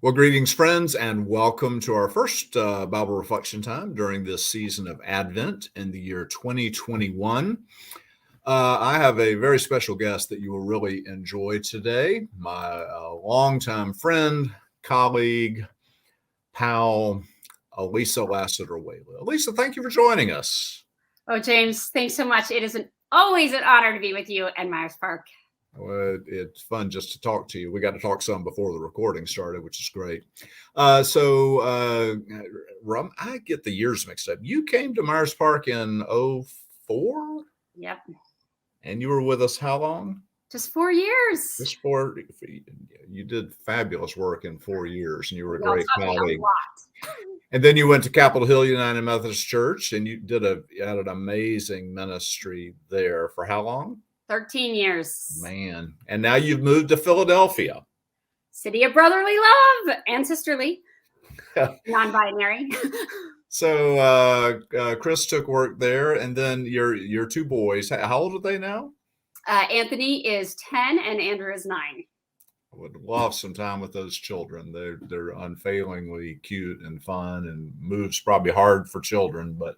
Well, greetings, friends, and welcome to our first Bible reflection time during this season of Advent in the year 2021. I have a very special guest that you will really enjoy today. My longtime friend, colleague, pal, Alisa Lasater Wailoo. Alisa, thank you for joining us. Oh, James, thanks so much. It is always an honor to be with you at Myers Park. Well, it's fun just to talk to you. We got to talk some before the recording started, which is great. Rum, I get the years mixed up. You came to Myers Park in '04? Yep. And you were with us how long? Just 4 years. Just four. You did fabulous work in 4 years, and you were a Y'all great taught me a colleague. lot. And then you went to Capitol Hill United Methodist Church, and you had an amazing ministry there for how long? 13 years. Man. And now you've moved to Philadelphia. City of brotherly love and sisterly, non-binary. So Chris took work there, and then your two boys. How old are they now? Anthony is 10 and Andrew is 9. I would love some time with those children. They're unfailingly cute and fun, and moves probably hard for children, but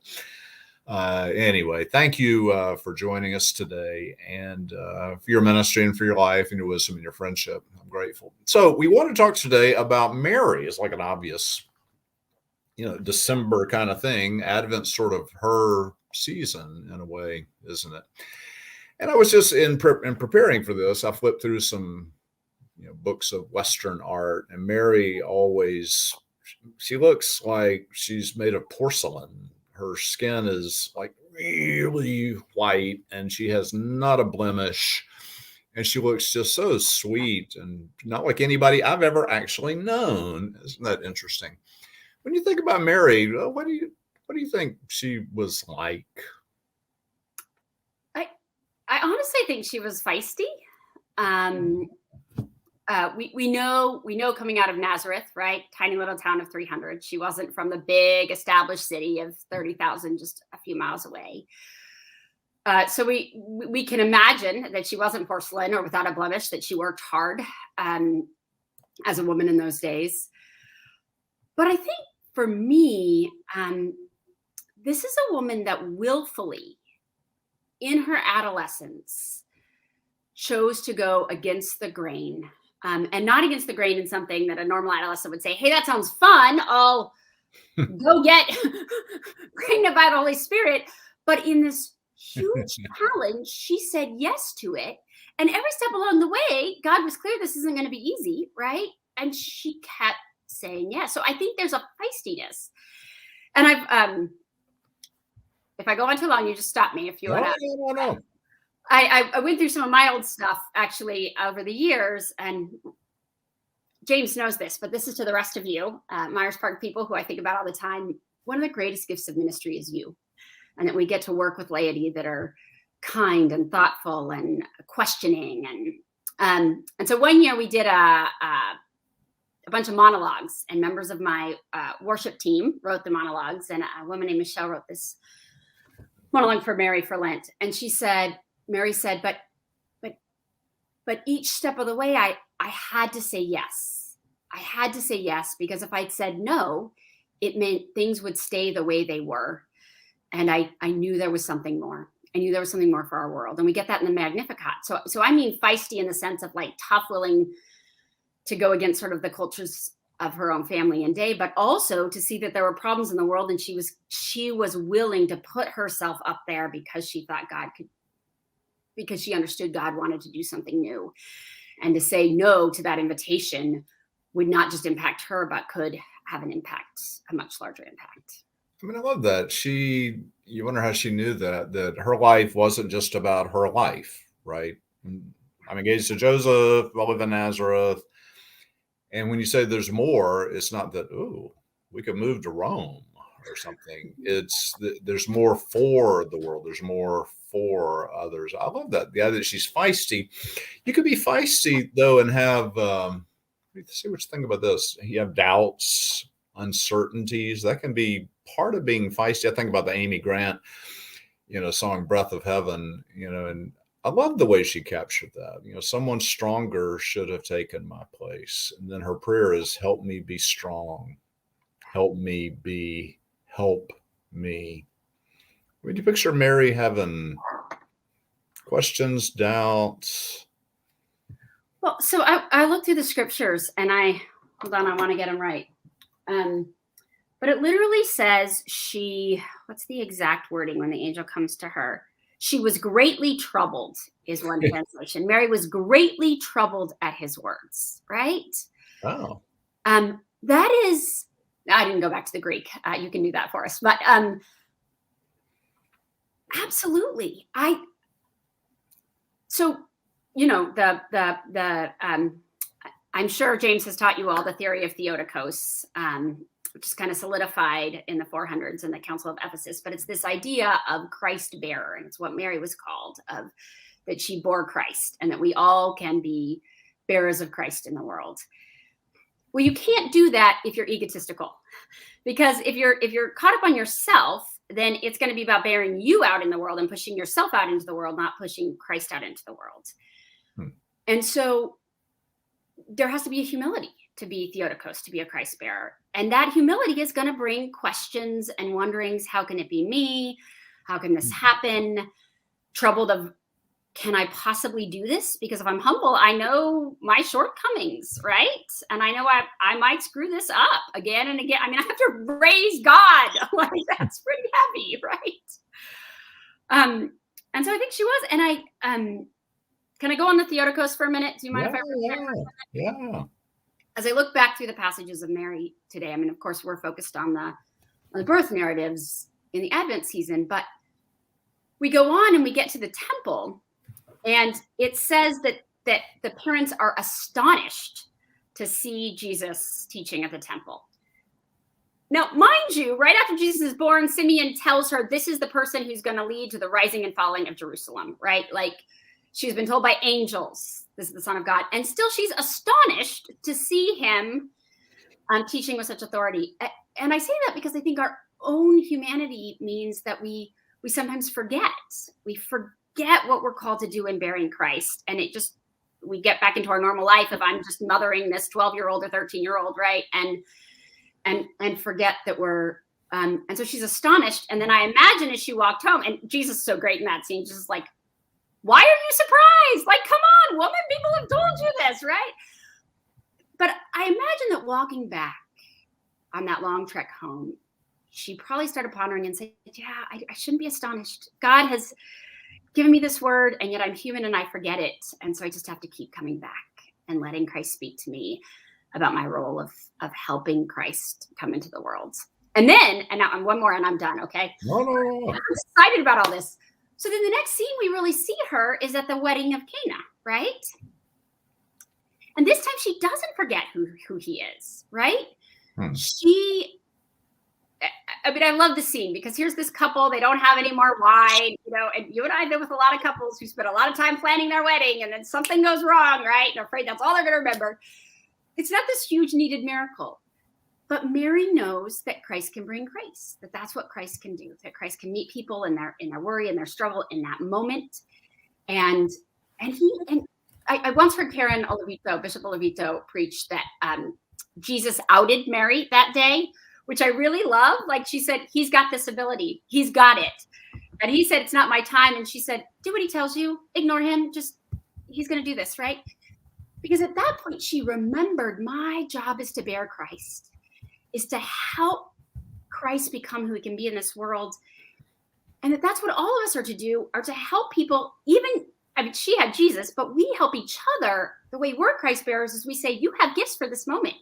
anyway, thank you for joining us today, and for your ministry and for your life and your wisdom and your friendship. I'm grateful. So we want to talk today about Mary. It's like an obvious, December kind of thing. Advent's sort of her season in a way, isn't it? And I was just in preparing for this, I flipped through some books of Western art, and Mary she looks like she's made of porcelain. Her skin is like really white, and she has not a blemish, and she looks just so sweet and not like anybody I've ever actually known. Isn't that interesting? When you think about Mary, what do you think she was like? I honestly think she was feisty. We know coming out of Nazareth, right? Tiny little town of 300. She wasn't from the big established city of 30,000, just a few miles away. So we can imagine that she wasn't porcelain or without a blemish, that she worked hard as a woman in those days. But I think for me, this is a woman that willfully, in her adolescence, chose to go against the grain. And not against the grain in something that a normal adolescent would say, hey, that sounds fun. I'll go get pregnant by the Holy Spirit. But in this huge challenge, she said yes to it. And every step along the way, God was clear this isn't going to be easy, right? And she kept saying yes. So I think there's a feistiness. And if I go on too long, you just stop me if you want to. No. I went through some of my old stuff actually over the years, and James knows this, but this is to the rest of you, Myers Park people who I think about all the time. One of the greatest gifts of ministry is you, and that we get to work with laity that are kind and thoughtful and questioning. And so one year we did a bunch of monologues, and members of my worship team wrote the monologues, and a woman named Michelle wrote this monologue for Mary for Lent, and Mary said, but each step of the way, I had to say yes. I had to say yes, because if I'd said no, it meant things would stay the way they were. And I knew there was something more. I knew there was something more for our world. And we get that in the Magnificat. So I mean feisty in the sense of like tough, willing to go against sort of the cultures of her own family and day, but also to see that there were problems in the world. And she was willing to put herself up there because she thought because she understood God wanted to do something new, and to say no to that invitation would not just impact her, but could have an impact, a much larger impact. I mean, I love that. You wonder how she knew that her life wasn't just about her life, right? I'm engaged to Joseph, I live in Nazareth. And when you say there's more, it's not that, we could move to Rome or something. It's there's more for the world. There's more for others. I love that. The idea that she's feisty. You could be feisty though and have see what you think about this. You have doubts, uncertainties. That can be part of being feisty. I think about the Amy Grant, song "Breath of Heaven," and I love the way she captured that. Someone stronger should have taken my place. And then her prayer is, help me be strong. Help me. Would you picture Mary having questions, doubts? Well, so I looked through the scriptures and hold on, I want to get them right. But it literally says what's the exact wording when the angel comes to her? She was greatly troubled, is one translation. Mary was greatly troubled at his words, right? Oh. That is, I didn't go back to the Greek. You can do that for us. But absolutely. I'm sure James has taught you all the theory of Theotokos, which is kind of solidified in the 400s in the Council of Ephesus. But it's this idea of Christ bearer, and it's what Mary was called, that she bore Christ, and that we all can be bearers of Christ in the world. Well, you can't do that if you're egotistical, because if you're caught up on yourself, then it's going to be about bearing you out in the world and pushing yourself out into the world, not pushing Christ out into the world. And so there has to be a humility to be Theotokos, to be a Christ bearer. And that humility is going to bring questions and wonderings. How can it be me? How can this happen? Troubled of, can I possibly do this? Because if I'm humble, I know my shortcomings, right? And I know I might screw this up again and again. I mean, I have to raise God. Like, that's pretty heavy, right? And so I think she was. And can I go on the Theotokos for a minute? Do you mind if I? Yeah. As I look back through the passages of Mary today, I mean, of course, we're focused on the birth narratives in the Advent season, but we go on and we get to the temple, and it says that the parents are astonished to see Jesus teaching at the temple. Now, mind you, right after Jesus is born, Simeon tells her this is the person who's going to lead to the rising and falling of Jerusalem, right? Like, she's been told by angels, this is the Son of God. And still she's astonished to see him teaching with such authority. And I say that because I think our own humanity means that we sometimes forget. We forget what we're called to do in bearing Christ. And we get back into our normal life if I'm just mothering this 12-year-old or 13-year-old, right? And forget that we're, and so she's astonished. And then I imagine as she walked home, and Jesus is so great in that scene, just like, why are you surprised? Like, come on, woman, people have told you this, right? But I imagine that walking back on that long trek home, she probably started pondering and said, yeah, I shouldn't be astonished. God has given me this word, and yet I'm human and I forget it. And so I just have to keep coming back and letting Christ speak to me about my role of helping Christ come into the world. And then, and now I'm one more and I'm done, okay? No. I'm excited about all this. So then the next scene we really see her is at the wedding of Cana, right? And this time she doesn't forget who he is, right? I love the scene because here's this couple, they don't have any more wine, and you and I have been with a lot of couples who spend a lot of time planning their wedding and then something goes wrong, right? And I'm afraid that's all they're going to remember. It's not this huge needed miracle. But Mary knows that Christ can bring grace, that's what Christ can do, that Christ can meet people in their worry and their struggle in that moment. And I once heard Karen Olivito, Bishop Olivito, preach that Jesus outed Mary that day, which I really love. Like, she said, he's got this ability, he's got it. And he said, it's not my time. And she said, do what he tells you, ignore him, he's going to do this, right? Because at that point, she remembered, my job is to bear Christ, is to help Christ become who he can be in this world. And that's what all of us are to do, are to help people. She had Jesus, but we help each other. The way we're Christ bearers is we say, you have gifts for this moment.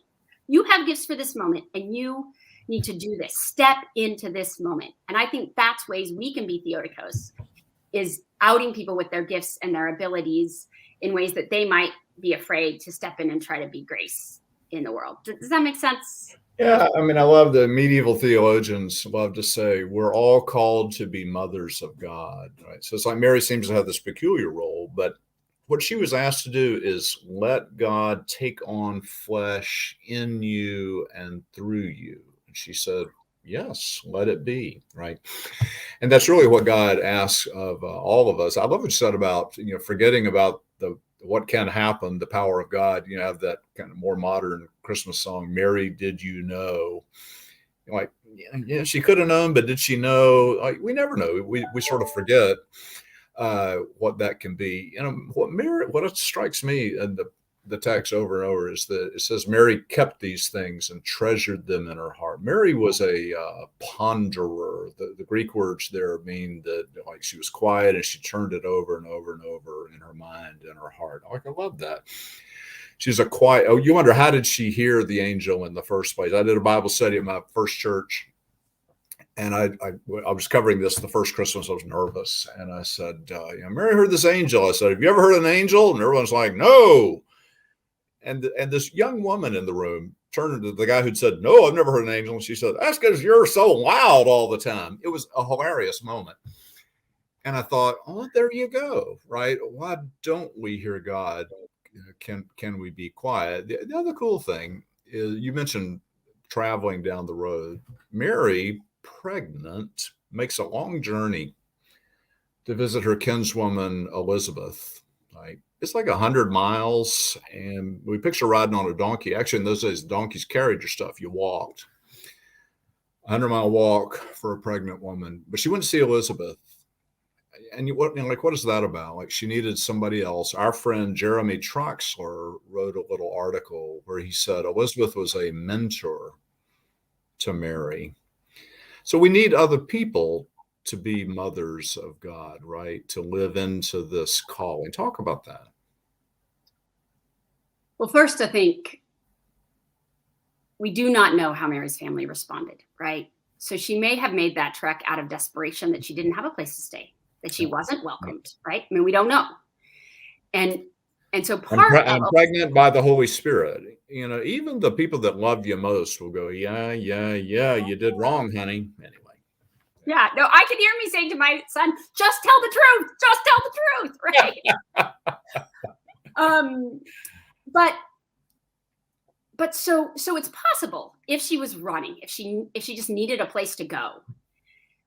You have gifts for this moment, and you need to do this. Step into this moment. And I think that's ways we can be Theotokos, is outing people with their gifts and their abilities in ways that they might be afraid to step in and try to be grace in the world. Does that make sense? Yeah, I mean, I love the medieval theologians love to say we're all called to be mothers of God, right? So it's like Mary seems to have this peculiar role, but what she was asked to do is let God take on flesh in you and through you. And she said, Yes, let it be, right? And that's really what God asks of all of us. I love what you said about, forgetting about the what can happen, the power of God. You have that kind of more modern Christmas song, Mary, did you know? Like, yeah, she could have known, but did she know? Like, we never know. We sort of forget what that can be. What strikes me in the text over and over is that it says Mary kept these things and treasured them in her heart. Mary was a ponderer. The Greek words there mean that like she was quiet and she turned it over and over and over in her mind and her heart. Like, I love that. She's a quiet. Oh, you wonder, how did she hear the angel in the first place? I did a Bible study at my first church, and I was covering this the first Christmas. I was nervous, and I said, Mary heard this angel. I said, have you ever heard an angel? And everyone's like, no. And this young woman in the room turned to the guy who'd said, no, I've never heard an angel. And she said, that's because you're so loud all the time. It was a hilarious moment. And I thought, oh, there you go, right? Why don't we hear God? Can we be quiet? The other cool thing is, you mentioned traveling down the road. Mary, pregnant, makes a long journey to visit her kinswoman Elizabeth. Right? It's like 100 miles, and we picture riding on a donkey. Actually, in those days, donkeys carried your stuff. You walked. 100-mile walk for a pregnant woman. But she went to see Elizabeth. And what is that about? Like, she needed somebody else. Our friend Jeremy Troxler wrote a little article where he said Elizabeth was a mentor to Mary. So we need other people to be mothers of God, right? To live into this calling. Talk about that. Well, first, I think we do not know how Mary's family responded, right? So she may have made that trek out of desperation, that she didn't have a place to stay, that she wasn't welcomed, right? I mean, we don't know. And so I'm pregnant by the Holy Spirit. Even the people that love you most will go, yeah, you did wrong, honey. Anyway. Yeah, no, I can hear me saying to my son, just tell the truth, just tell the truth, right? But so it's possible, if she was running, if she just needed a place to go,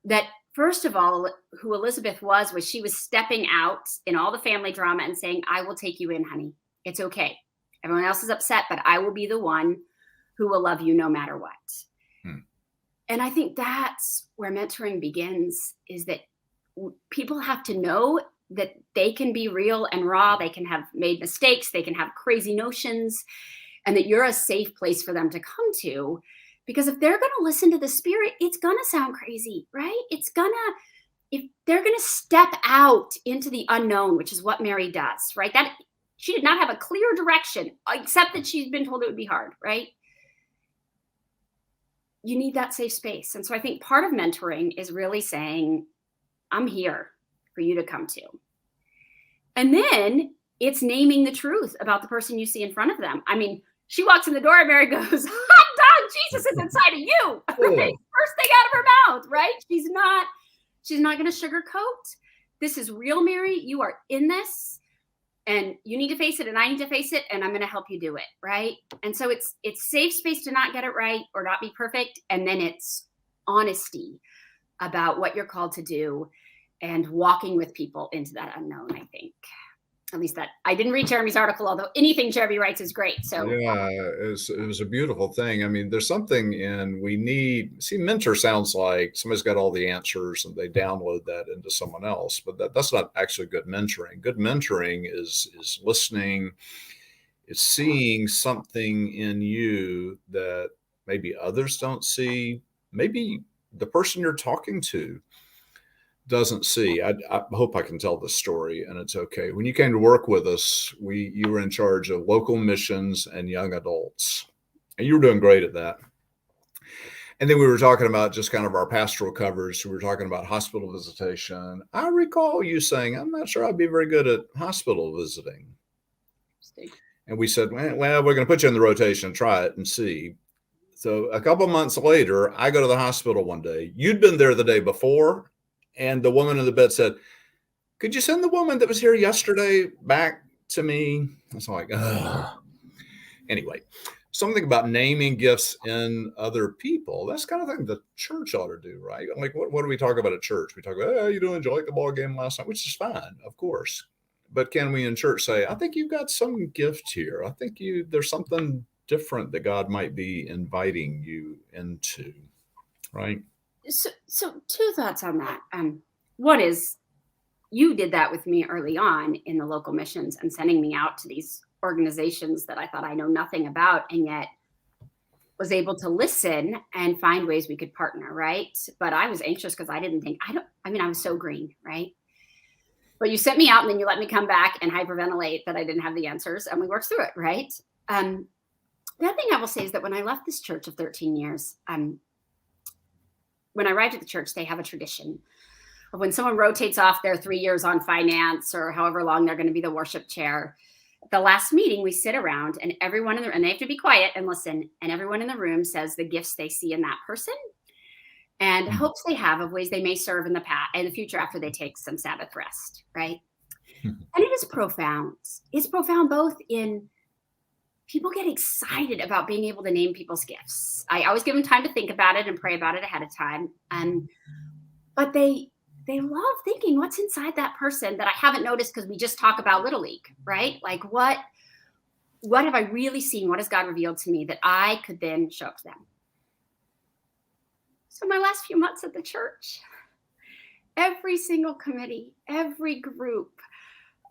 that first of all, who Elizabeth was she was stepping out in all the family drama and saying, I will take you in, honey. It's okay. Everyone else is upset, but I will be the one who will love you no matter what. And I think that's where mentoring begins, is that people have to know that they can be real and raw. They can have made mistakes. They can have crazy notions, and that you're a safe place for them to come to. Because if they're going to listen to the Spirit, it's going to sound crazy, right? If they're going to step out into the unknown, which is what Mary does, right? That she did not have a clear direction, except that she's been told it would be hard, right? You need that safe space. And so I think part of mentoring is really saying, I'm here for you to come to. And then it's naming the truth about the person you see in front of them. I mean, she walks in the door and Mary goes, hot dog, Jesus is inside of you. Right? First thing out of her mouth, right? She's not going to sugarcoat. This is real, Mary. You are in this, and you need to face it, and I need to face it, and I'm going to help you do it, right? And so it's safe space to not get it right or not be perfect, and then it's honesty about what you're called to do and walking with people into that unknown, I think. At least that I didn't read Jeremy's article, although anything Jeremy writes is great. So yeah, it was a beautiful thing. I mean, there's something mentor sounds like somebody's got all the answers and they download that into someone else, but that's not actually good mentoring. Good mentoring is listening. It's seeing something in you that maybe others don't see. Maybe the person you're talking to doesn't see. I hope I can tell this story, and it's okay. When you came to work with us, you were in charge of local missions and young adults, and you were doing great at that. And then we were talking about just kind of our pastoral coverage. We were talking about hospital visitation. I recall you saying, I'm not sure I'd be very good at hospital visiting. And we said, well, we're going to put you in the rotation and try it and see. So a couple of months later, I go to the hospital one day. You'd been there the day before. And the woman in the bed said, could you send the woman that was here yesterday back to me? I was like, ugh. Anyway, something about naming gifts in other people. That's kind of thing the church ought to do, right? Like, what do we talk about at church? We talk about, oh, you didn't enjoy the ball game last night, which is fine, of course. But can we in church say, I think you've got some gift here. I think there's something different that God might be inviting you into, right? So two thoughts on that. One is, you did that with me early on in the local missions and sending me out to these organizations that I thought I know nothing about, and yet was able to listen and find ways we could partner, right? But I was anxious because I was so green, right? But you sent me out and then you let me come back and hyperventilate that I didn't have the answers, and we worked through it, right? The other thing I will say is that when I left this church of 13 years, when I arrived at the church, they have a tradition of when someone rotates off their 3 years on finance or however long they're going to be the worship chair, at the last meeting, we sit around and everyone in the, and they have to be quiet and listen, and everyone in the room says the gifts they see in that person and hopes they have of ways they may serve in the future after they take some Sabbath rest, right? And it is profound. It's profound both in people get excited about being able to name people's gifts. I always give them time to think about it and pray about it ahead of time. But they love thinking what's inside that person that I haven't noticed because we just talk about Little League, right? Like what have I really seen? What has God revealed to me that I could then show up to them? So my last few months at the church, every single committee, every group,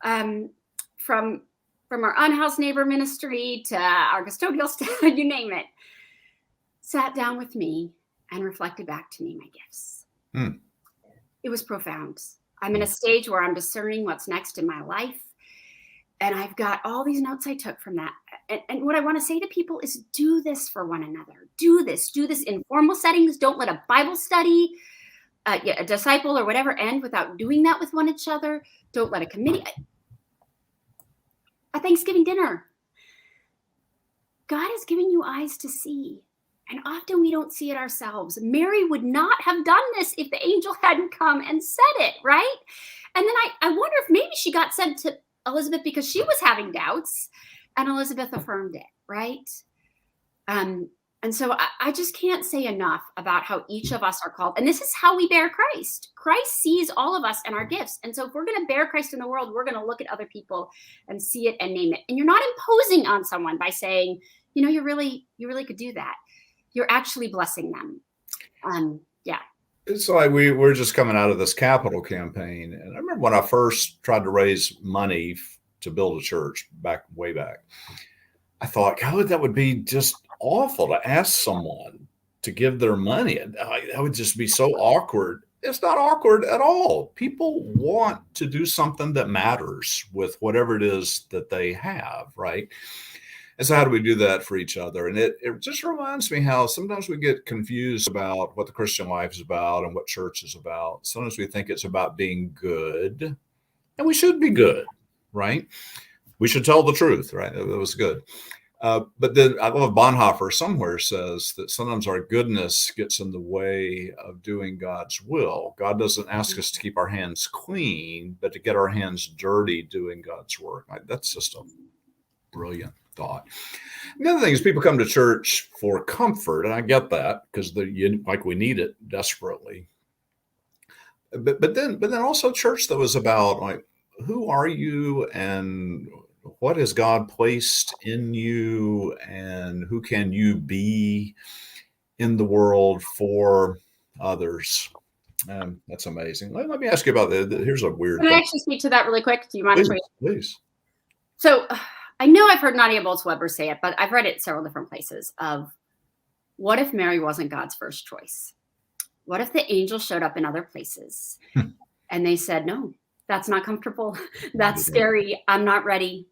from our unhoused neighbor ministry to our custodial staff, you name it, sat down with me and reflected back to me my gifts. It was profound. I'm in a stage where I'm discerning what's next in my life. And I've got all these notes I took from that. And what I want to say to people is do this for one another. Do this in formal settings. Don't let a Bible study, a disciple or whatever end without doing that with one each other. Don't let a committee, a Thanksgiving dinner. God is giving you eyes to see. And often we don't see it ourselves. Mary would not have done this if the angel hadn't come and said it, right? And then I wonder if maybe she got sent to Elizabeth because she was having doubts and Elizabeth affirmed it, right? And so I just can't say enough about how each of us are called. And this is how we bear Christ. Christ sees all of us and our gifts. And so if we're going to bear Christ in the world, we're going to look at other people and see it and name it. And you're not imposing on someone by saying, you really could do that. You're actually blessing them. Yeah. It's like we're just coming out of this capital campaign. And I remember when I first tried to raise money to build a church way back, I thought, God, that would be just awful to ask someone to give their money. That would just be so awkward. It's not awkward at all. People want to do something that matters with whatever it is that they have, right? And so how do we do that for each other? And it just reminds me how sometimes we get confused about what the Christian life is about and what church is about. Sometimes we think it's about being good, and we should be good, right? We should tell the truth, right? That was good. But then I love Bonhoeffer somewhere says that sometimes our goodness gets in the way of doing God's will. God doesn't ask us to keep our hands clean, but to get our hands dirty doing God's work. That's just a brilliant thought. The other thing is people come to church for comfort, and I get that because we need it desperately. But then also church though is about like, who are you and what has God placed in you and who can you be in the world for others? That's amazing. Let me ask you about that. Here's a weird Can I thing. actually speak to that really quick? Do you mind? Please. So I know I've heard Nadia Bolz-Weber say it, but I've read it several different places of what if Mary wasn't God's first choice? What if the angel showed up in other places and they said, no, that's not comfortable. That's scary. I'm not ready.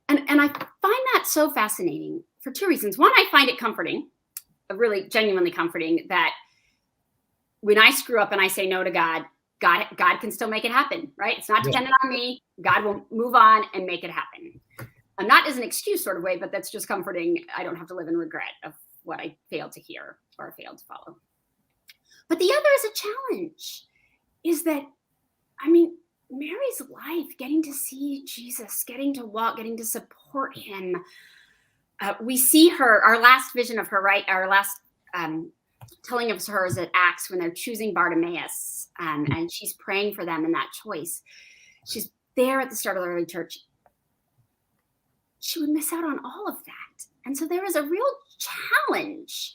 And I find that so fascinating for two reasons. One, I find it comforting, really genuinely comforting that when I screw up and I say no to God can still make it happen, right? It's not dependent on me. God will move on and make it happen. Not as an excuse sort of way, but that's just comforting. I don't have to live in regret of what I failed to hear or failed to follow. But the other is a challenge, is that, Mary's life, getting to see Jesus, getting to walk, getting to support him. we see her, our last vision of her, right? Our last telling of her is at Acts when they're choosing Bartimaeus, and she's praying for them in that choice. She's there at the start of the early church. She would miss out on all of that. And so there is a real challenge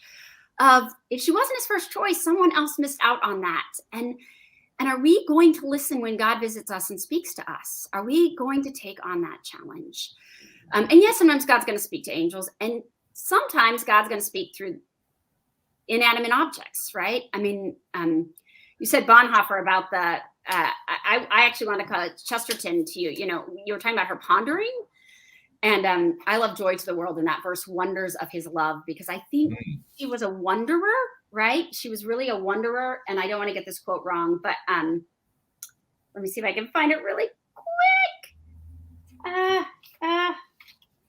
of, if she wasn't his first choice, someone else missed out on that. And are we going to listen when God visits us and speaks to us? Are we going to take on that challenge? And yes, sometimes God's going to speak to angels, and sometimes God's going to speak through inanimate objects, right? I mean, you said Bonhoeffer about the, I actually want to call it Chesterton to you. You know, you were talking about her pondering. And I love Joy to the World in that verse, wonders of his love, because I think she was a wanderer, right? She was really a wanderer. And I don't want to get this quote wrong, but let me see if I can find it really quick.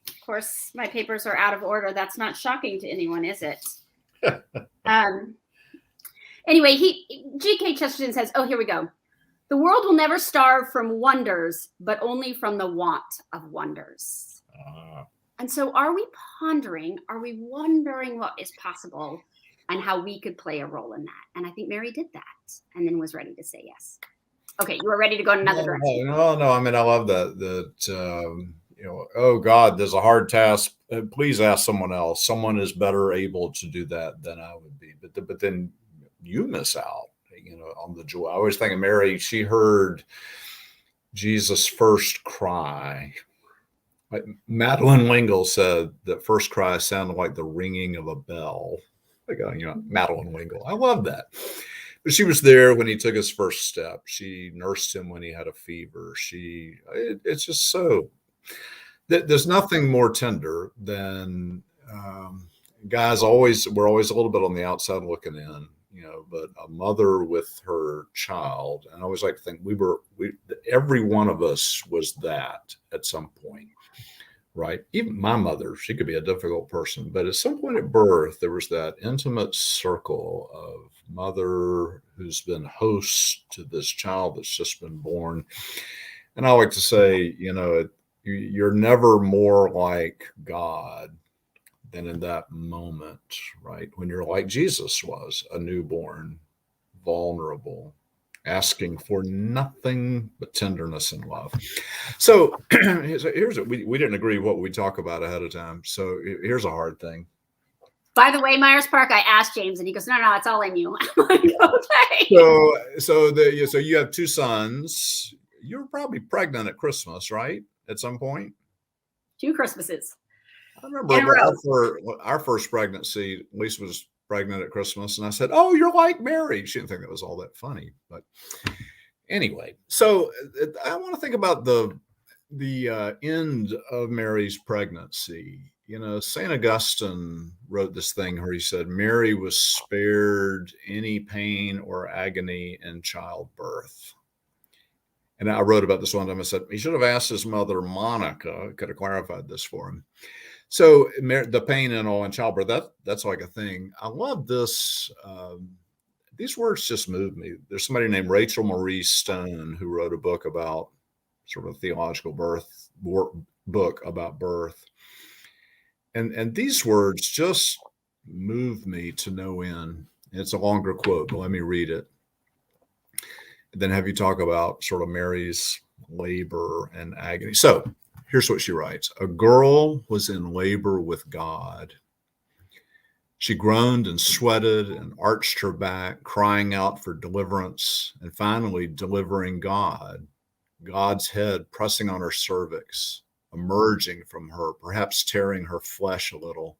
Of course, my papers are out of order. That's not shocking to anyone, is it? Anyway, G.K. Chesterton says, oh, here we go. The world will never starve from wonders, but only from the want of wonders. And so are we pondering, are we wondering what is possible and how we could play a role in that? And I think Mary did that and then was ready to say yes. Okay, you are ready to go in another direction. No. I mean, I love that, you know, oh God, there's a hard task. Please ask someone else. Someone is better able to do that than I would be. But then you miss out, you know, on the joy. I always think of Mary. She heard Jesus' first cry. Like Madeline Wingle said that first cry sounded like the ringing of a bell. Like, you know, Madeline Wingle. I love that. But she was there when he took his first step. She nursed him when he had a fever. It's just so. There's nothing more tender than guys. We're always a little bit on the outside looking in, you know. But a mother with her child, and I always like to think every one of us was that at some point. Right. Even my mother, she could be a difficult person, but at some point at birth, there was that intimate circle of mother who's been host to this child that's just been born. And I like to say, you know, you're never more like God than in that moment, right? When you're like Jesus was, a newborn, vulnerable, asking for nothing but tenderness and love. So here's it. We didn't agree what we talk about ahead of time. So here's a hard thing. By the way, Myers Park, I asked James, and he goes, "No, it's all in you." I'm like, okay. So you have two sons. You were probably pregnant at Christmas, right? At some point. 2 Christmases. I remember our first pregnancy. Lisa was pregnant at Christmas, and I said, "Oh, you're like Mary." She didn't think that was all that funny, but anyway. So I want to think about the end of Mary's pregnancy. You know, St. Augustine wrote this thing where he said Mary was spared any pain or agony in childbirth. And I wrote about this one time. I said he should have asked his mother, Monica, could have clarified this for him. So the pain and all in childbirth, that's like a thing. I love this. These words just move me. There's somebody named Rachel Marie Stone who wrote a book about sort of theological book about birth. And these words just move me to no end. It's a longer quote, but let me read it. And then have you talk about sort of Mary's labor and agony. So here's what she writes. A girl was in labor with God. She groaned and sweated and arched her back, crying out for deliverance, and finally delivering God, God's head pressing on her cervix, emerging from her, perhaps tearing her flesh a little.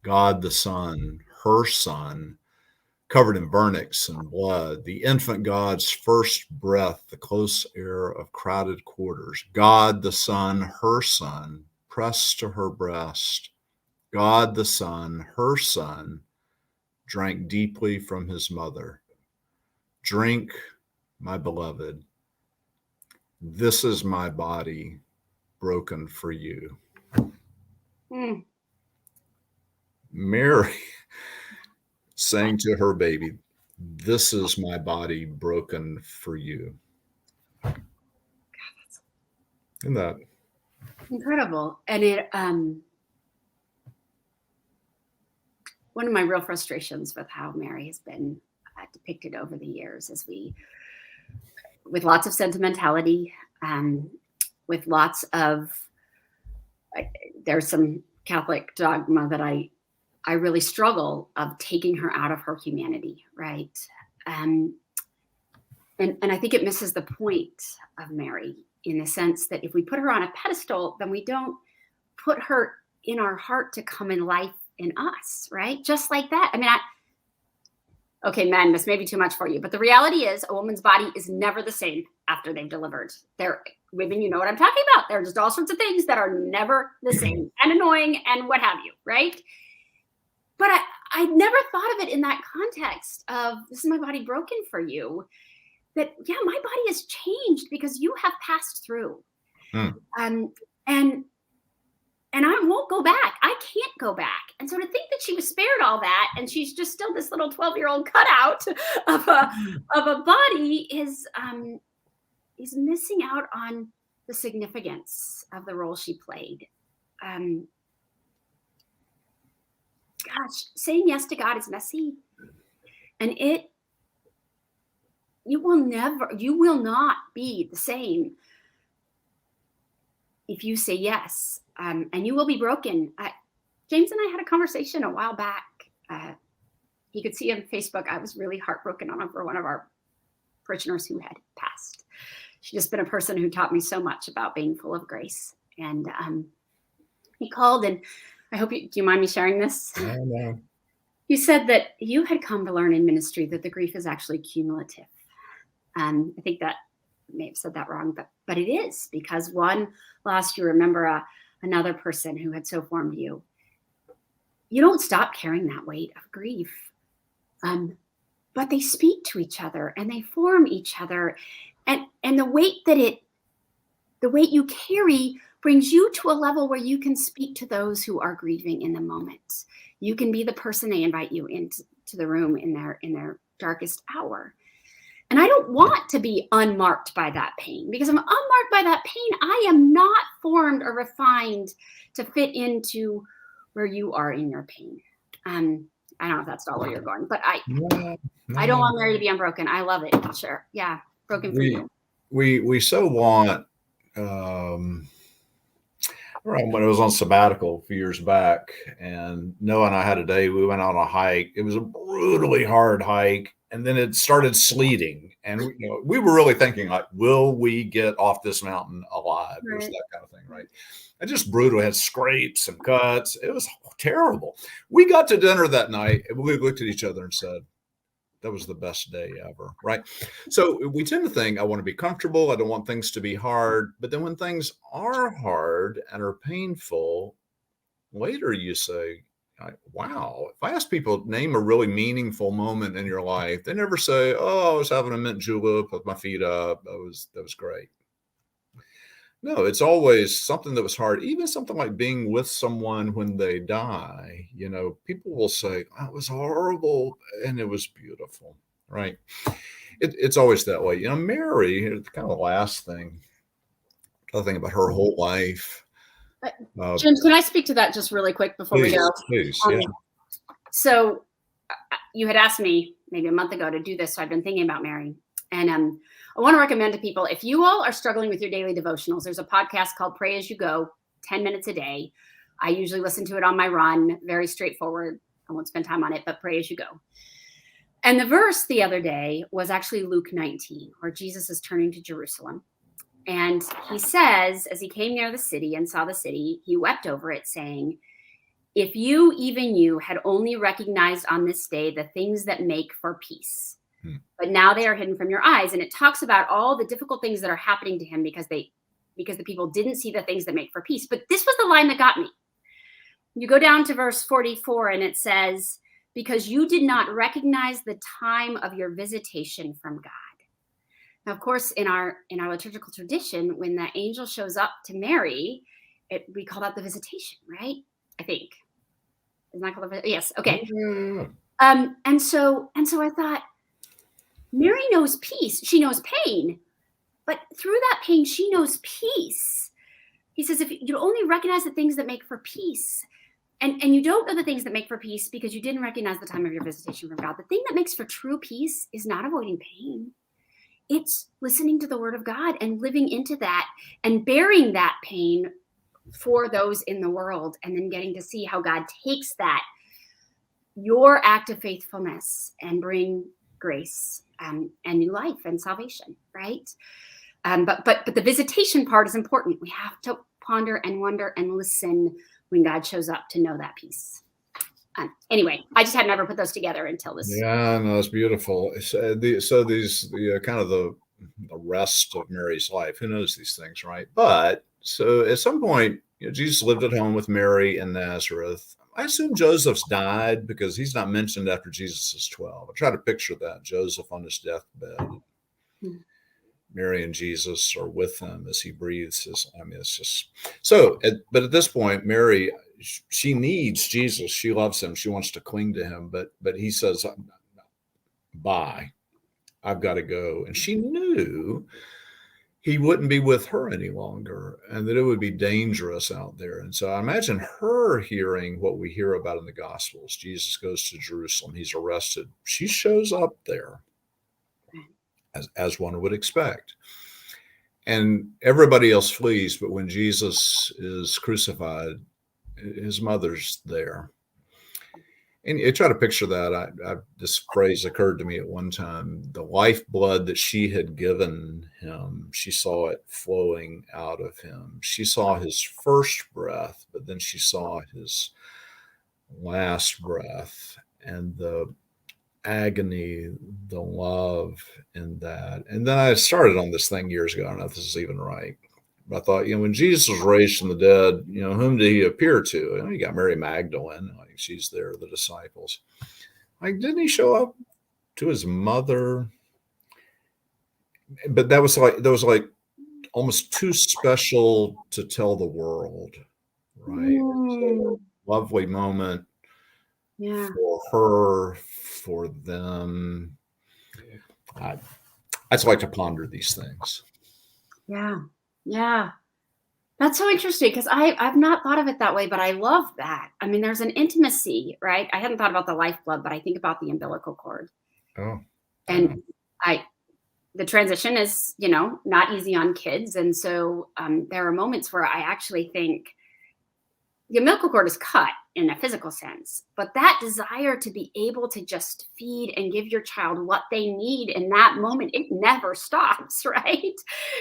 God the Son, her Son, covered in vernix and blood, the infant God's first breath, the close air of crowded quarters. God the Son, her Son, pressed to her breast. God the Son, her Son, drank deeply from his mother. Drink, my beloved. This is my body broken for you. Mary saying to her baby, this is my body broken for you. Isn't that incredible? And one of my real frustrations with how Mary has been depicted over the years is with lots of sentimentality, with lots of, there's some Catholic dogma that I really struggle of taking her out of her humanity, right? And I think it misses the point of Mary in the sense that if we put her on a pedestal, then we don't put her in our heart to come in life in us, right? Just like that. I mean, okay, men, this may be too much for you, but the reality is a woman's body is never the same after they've delivered. Women, you know what I'm talking about. There are just all sorts of things that are never the same and annoying and what have you, right? But I never thought of it in that context of, this is my body broken for you. That, yeah, my body has changed because you have passed through. And I won't go back. I can't go back. And so to think that she was spared all that and she's just still this little 12-year-old cutout of a body is missing out on the significance of the role she played. Gosh, saying yes to God is messy. And you will not be the same if you say yes. And you will be broken. James and I had a conversation a while back. You could see on Facebook, I was really heartbroken over one of our parishioners who had passed. She'd just been a person who taught me so much about being full of grace. And he called, and I hope do you mind me sharing this? No. You said that you had come to learn in ministry that the grief is actually cumulative. I think that I may have said that wrong, but it is, because one lost, you remember another person who had so formed you. You don't stop carrying that weight of grief. But they speak to each other and they form each other. And the weight you carry brings you to a level where you can speak to those who are grieving in the moment. You can be the person they invite you into the room in their darkest hour. And I don't want to be unmarked by that pain, because if I'm unmarked by that pain, I am not formed or refined to fit into where you are in your pain. I don't know if that's all where you're going, but I don't want Mary to be unbroken. I love it. Sure. Yeah. Broken for you. We so want, when I was on sabbatical a few years back, and Noah and I had a day, we went on a hike. It was a brutally hard hike. And then it started sleeting. And we were really thinking, like, will we get off this mountain alive? Right. It was that kind of thing, right? And just brutal. It had scrapes and cuts. It was terrible. We got to dinner that night, and we looked at each other and said, that was the best day ever, right? So we tend to think, I want to be comfortable. I don't want things to be hard. But then when things are hard and are painful, later you say, wow, if I ask people, name a really meaningful moment in your life, they never say, oh, I was having a mint julep with my feet up. That was great. No, it's always something that was hard. Even something like being with someone when they die, people will say, oh, it was horrible and it was beautiful, right? It's always that way. Mary, kind of the last thing, I think about her whole life. James, can I speak to that just really quick before we go? Please, yeah. So you had asked me maybe a month ago to do this, so I've been thinking about Mary. And I want to recommend to people, if you all are struggling with your daily devotionals, there's a podcast called Pray As You Go, 10 minutes a day. I usually listen to it on my run, very straightforward. I won't spend time on it, but pray as you go. And the verse the other day was actually Luke 19, where Jesus is turning to Jerusalem. And he says, as he came near the city and saw the city, he wept over it, saying, if you, even you, had only recognized on this day the things that make for peace, but now they are hidden from your eyes. And it talks about all the difficult things that are happening to him because the people didn't see the things that make for peace. But this was the line that got me. You go down to verse 44 and it says, because you did not recognize the time of your visitation from God. Now, of course, in our liturgical tradition, when the angel shows up to Mary, we call that the visitation, right? I think. Isn't that called the yes? Okay. And so I thought, Mary knows peace. She knows pain, but through that pain, she knows peace. He says, if you only recognize the things that make for peace, And you don't know the things that make for peace because you didn't recognize the time of your visitation from God. The thing that makes for true peace is not avoiding pain. It's listening to the word of God and living into that and bearing that pain for those in the world, and then getting to see how God takes that, your act of faithfulness, and bring grace and new life and salvation, right? But the visitation part is important. We have to ponder and wonder and listen when God shows up to know that peace. Anyway, I just had never put those together until this. Yeah, no, it's beautiful. So these kind of the rest of Mary's life. Who knows these things, right? But so at some point, Jesus lived at home with Mary in Nazareth. I assume Joseph's died because he's not mentioned after Jesus is 12. I try to picture that Joseph on his deathbed. Mary and Jesus are with him as he breathes. It's just so. But at this point, Mary, she needs Jesus. She loves him. She wants to cling to him. But he says, "Bye, I've got to go." And she knew he wouldn't be with her any longer, and that it would be dangerous out there. And so I imagine her hearing what we hear about in the Gospels. Jesus goes to Jerusalem. He's arrested. She shows up there, as one would expect. And everybody else flees, but when Jesus is crucified, his mother's there. And you try to picture that. This phrase occurred to me at one time. The lifeblood that she had given him, she saw it flowing out of him. She saw his first breath, but then she saw his last breath, and the agony, the love in that. And then I started on this thing years ago. I don't know if this is even right. But I thought, when Jesus was raised from the dead, whom did he appear to? You got Mary Magdalene, like she's there, the disciples. Like, didn't he show up to his mother? But that was like almost too special to tell the world, right? So, lovely moment for her, for them. I just like to ponder these things. Yeah. That's so interesting, because I've not thought of it that way, but I love that. I mean, there's an intimacy, right? I hadn't thought about the lifeblood, but I think about the umbilical cord. Oh. And the transition is, not easy on kids. And so there are moments where I actually think the umbilical cord is cut in a physical sense, but that desire to be able to just feed and give your child what they need in that moment, it never stops, right?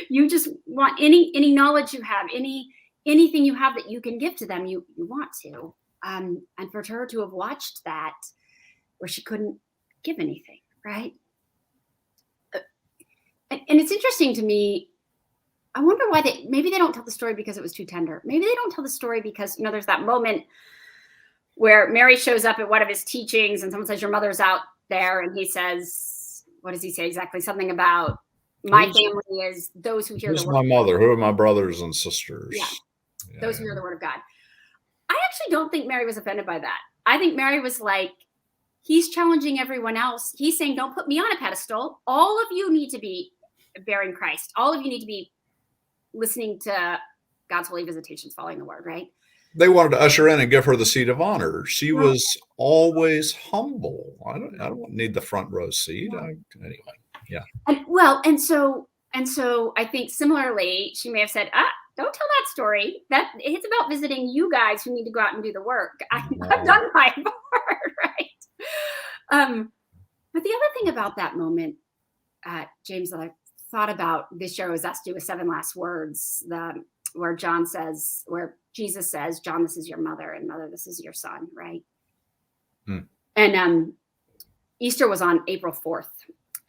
You just want any knowledge you have, anything you have that you can give to them, you want to. And for her to have watched that where she couldn't give anything, right? And it's interesting to me. I wonder why maybe they don't tell the story because it was too tender. Maybe they don't tell the story because, there's that moment where Mary shows up at one of his teachings and someone says, your mother's out there. And he says, what does he say exactly? Something about my family is those who hear the word. Who's my mother? Who are my brothers and sisters? Yeah. Those who hear the word of God. I actually don't think Mary was offended by that. I think Mary was like, he's challenging everyone else. He's saying, don't put me on a pedestal. All of you need to be bearing Christ. All of you need to be listening to God's holy visitations, following the word, right? They wanted to usher in and give her the seat of honor. She was always humble. I don't need the front row seat. Anyway, yeah. And so I think similarly, she may have said, don't tell that story. That it's about visiting you guys who need to go out and do the work. I've done my part, right? But the other thing about that moment, James, that I thought about this year was asked to do with 7 last words, where Jesus says, John, this is your mother, and mother, this is your son, right? And Easter was on April 4th.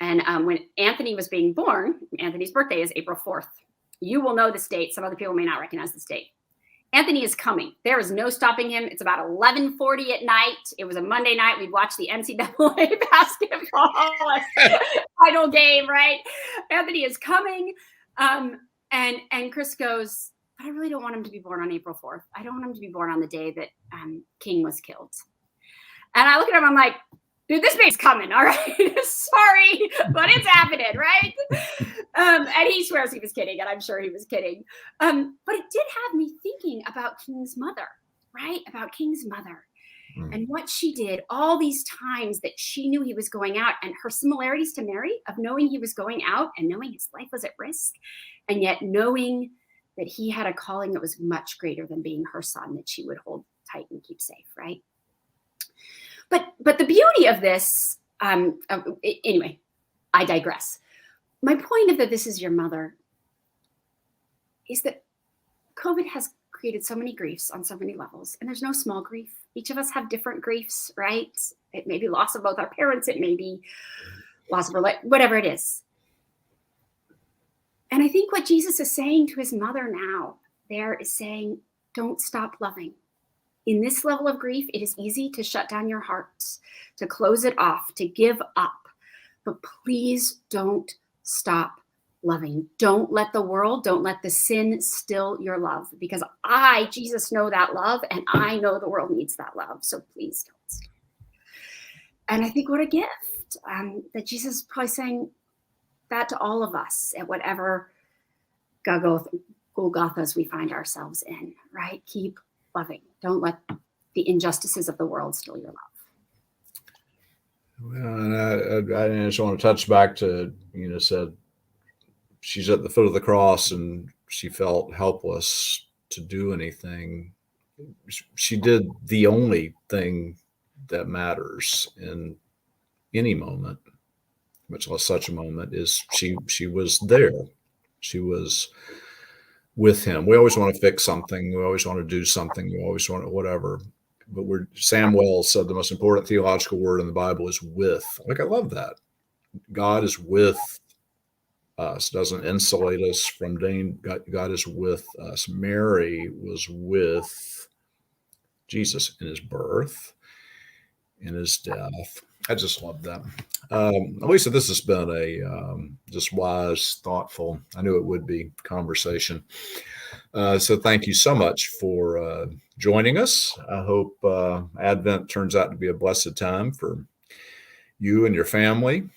And when Anthony was being born, Anthony's birthday is April 4th. You will know this date. Some other people may not recognize this date. Anthony is coming. There is no stopping him. It's about 11:40 at night. It was a Monday night. We'd watch the NCAA basketball final game, right? Anthony is coming. And Chris goes, but I really don't want him to be born on April 4th. I don't want him to be born on the day that King was killed. And I look at him, I'm like, dude, this baby's coming, all right? Sorry, but it's happening, right? And he swears he was kidding, and I'm sure he was kidding. But it did have me thinking about King's mother. right? About King's mother Mm. and what she did all these times that she knew he was going out, and her similarities to Mary of knowing he was going out and knowing his life was at risk, and yet knowing that he had a calling that was much greater than being her son that she would hold tight and keep safe, right? But the beauty of this, anyway, I digress. My point of that this is your mother is that COVID has created so many griefs on so many levels, and there's no small grief. Each of us have different griefs, right? It may be loss of both our parents. It may be loss of our life, whatever it is. And I think what Jesus is saying to his mother now there is saying, don't stop loving. In this level of grief, it is easy to shut down your hearts, to close it off, to give up. But please don't stop loving. Don't let the world, don't let the sin still your love, because I, Jesus, know that love, and I know the world needs that love. So please don't stop. And I think what a gift that Jesus is probably saying that to all of us at whatever Golgothas we find ourselves in, right? Keep loving. Don't let the injustices of the world steal your love. Well, and I just want to touch back to, said she's at the foot of the cross and she felt helpless to do anything. She did the only thing that matters in any moment, much less such a moment, is she was there. She was with him. We always want to fix something. We always want to do something. We always want to whatever. But Sam Wells said the most important theological word in the Bible is with. Like, I love that. God is with us, doesn't insulate us from danger. God is with us. Mary was with Jesus in his birth, in his death. I just love that. Alisa, this has been a just wise, thoughtful, I knew it would be, conversation. So thank you so much for joining us. I hope Advent turns out to be a blessed time for you and your family.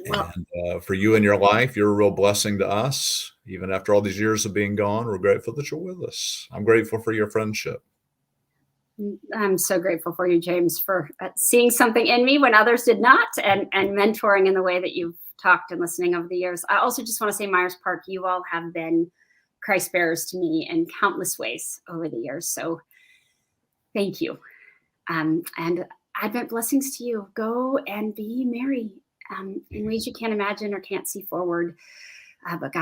Well, And for you and your life, you're a real blessing to us. Even after all these years of being gone, we're grateful that you're with us. I'm grateful for your friendship. I'm so grateful for you, James, for seeing something in me when others did not, and mentoring in the way that you've talked and listening over the years. I also just want to say, Myers Park, you all have been Christ bearers to me in countless ways over the years. So thank you. And Advent blessings to you. Go and be merry in ways you can't imagine or can't see forward. But God